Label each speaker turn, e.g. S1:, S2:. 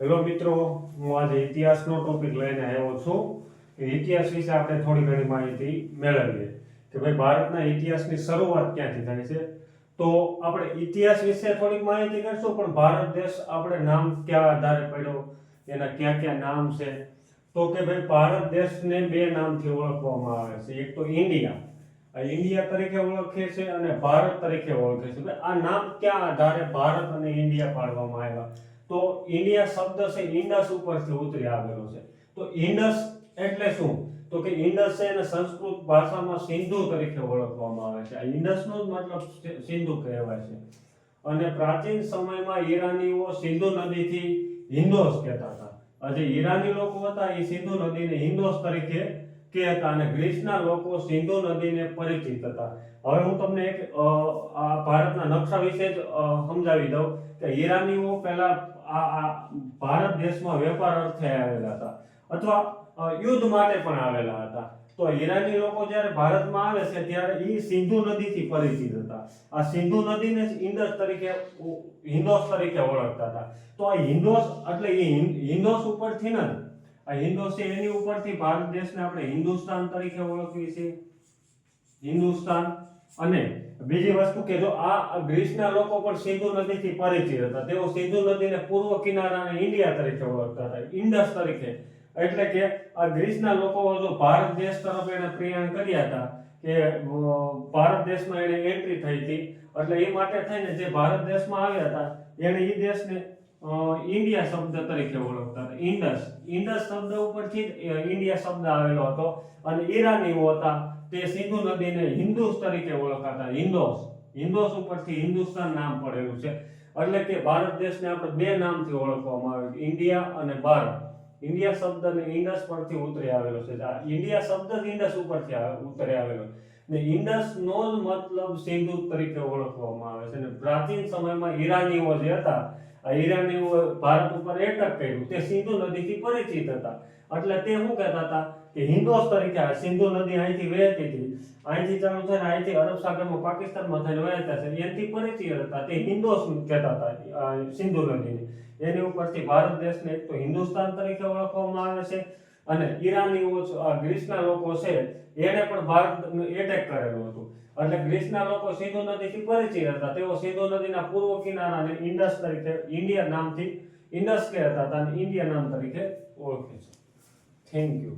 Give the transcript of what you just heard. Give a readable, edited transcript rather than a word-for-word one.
S1: Hello મિત્રો, હું આજે ઇતિહાસનો ટોપિક લઈને આવ્યો છું કે ઇતિહાસ વિશે આપણે થોડી ઘણી માહિતી મેળવીએ કે ભાઈ ભારતના ઇતિહાસની શરૂઆત ક્યાંથી થાય છે. તો આપણે ઇતિહાસ વિશે થોડીક માહિતી કરશું, પણ ભારત દેશ આપણે નામ ક્યાં આધારે પડ્યો, એના ક્યાં ક્યાં નામ છે. તો કે ભાઈ ભારત દેશને બે નામથી ઓળખવામાં આવે છે. એક તો ઇન્ડિયા તરીકે ઓળખે છે અને ભારત તરીકે ઓળખે છે. ભાઈ આ નામ ક્યાં આધારે ભારત અને ઇન્ડિયા પાડવામાં આવ્યા? તો ઇન્ડિયા શબ્દ છે ઇન્ડસ ઉપરથી ઉતરી આવેલો છે. તો ઇન્ડસ એટલે શું? તો કે ઇન્ડસ છે એને સંસ્કૃત ભાષામાં સિંધુ તરીકે ઓળખવામાં આવે છે. આ ઇન્ડસનો જ મતલબ સિંધુ કહેવાય છે. અને પ્રાચીન સમયમાં ઈરાનીઓ સિંધુ નદીથી હિન્દોસ કહેતા હતા. જે ઈરાની લોકો હતા એ સિંધુ નદીને હિન્દોસ તરીકે કહેતા, અને ગ્રીસના લોકો સિંધુ નદીને પરિચિત હતા. હવે હું તમને એક આ ભારતના નકશા વિશે જ સમજાવી દઉં કે ઈરાનીઓ પહેલા આ ભારત દેશમાં વેપાર અર્થે આવેલા હતા, અથવા યુદ્ધ માટે પણ આવેલા હતા. તો ઈરાની લોકો જ્યારે ભારતમાં આવે છે ત્યારે એ સિંધુ નદીથી પરિચિત હતા. આ સિંધુ નદીને ઇન્ડસ તરીકે હિન્દોસ તરીકે ઓળખતા હતા. તો આ હિન્દોસ એટલે એ હિન્દોસ ઉપરથી ને આ હિન્દોસ છે એની ઉપરથી ભારત દેશને આપણે હિન્દુસ્તાન તરીકે ઓળખીએ છીએ. હિન્દુસ્તાન. અને બીજી વસ્તુ કે જો આ ગ્રીસના લોકો પણ સિંધુ નદીથી પરિચિત હતા. તેઓ સિંધુ નદીને પૂર્વ કિનારાને ઇન્ડિયા તરીકે ઓળખતા હતા, ઇન્ડસ તરીકે. એટલે કે આ ગ્રીસના લોકો જો ભારત દેશ તરફ એને પ્રયાણ કર્યા હતા કે ભારત દેશમાં એને એન્ટ્રી થઈ હતી, એટલે એ માટે થઈને જે ભારત દેશમાં આવ્યા હતા એને એ દેશને ઇન્ડિયા શબ્દ તરીકે ઓળખતા હતા. ઇન્ડસ શબ્દ ઉપરથી ઇન્ડિયા શબ્દ આવેલો હતો. અને ઈરાનીઓ હતા તે સિંધુ નદીને હિન્દુસ તરીકે ઓળખાતા. હિન્દોસ ઉપરથી હિન્દુસ્તાન નામ પડેલું છે. એટલે કે ભારત દેશને આપણે બે નામથી ઓળખવામાં આવે, ઇન્ડિયા અને ભારત. ઇન્ડિયા શબ્દ ને ઇન્ડસ પરથી ઉતરી આવેલો છે. આ ઇન્ડિયા શબ્દ ઇન્ડસ ઉપરથી ઉતરી આવેલો ને ઇન્ડસ નો જ મતલબ સિંધુ તરીકે ઓળખવામાં આવે છે. અને પ્રાચીન સમયમાં ઈરાનીઓ જે હતા, આ ઈરાનીઓ ભારત ઉપર એટેક કર્યું, તે સિંધુ નદીથી પરિચિત હતા. એટલે તે શું કહેતા હતા કે હિન્દોસ તરીકે. આ સિંધુ નદી અહીંથી વહેતી હતી, અહીંથી ચાલુ થઈને અહીંથી અરબ સાગરમાં પાકિસ્તાનમાં થઈને વહેતા છે, એનાથી પરિચિત હતા. તે હિન્દોસ કહેતા હતા સિંધુ નદીને. એની ઉપરથી ભારત દેશને એક તો હિન્દુસ્તાન તરીકે ઓળખવામાં આવે છે. અને ઈરાનીઓ ગ્રીસના લોકો છે એને પણ ભારત એટેક કરેલું હતું. એટલે ગ્રીસના લોકો સિંધુ નદીથી પરિચિત હતા. તેઓ સિંધુ નદીના પૂર્વ કિનારાને ઇન્ડસ તરીકે, ઇન્ડિયા નામથી ઇન્ડસ કહેતા હતા અને ઇન્ડિયા નામ તરીકે ઓળખે છે. Thank you.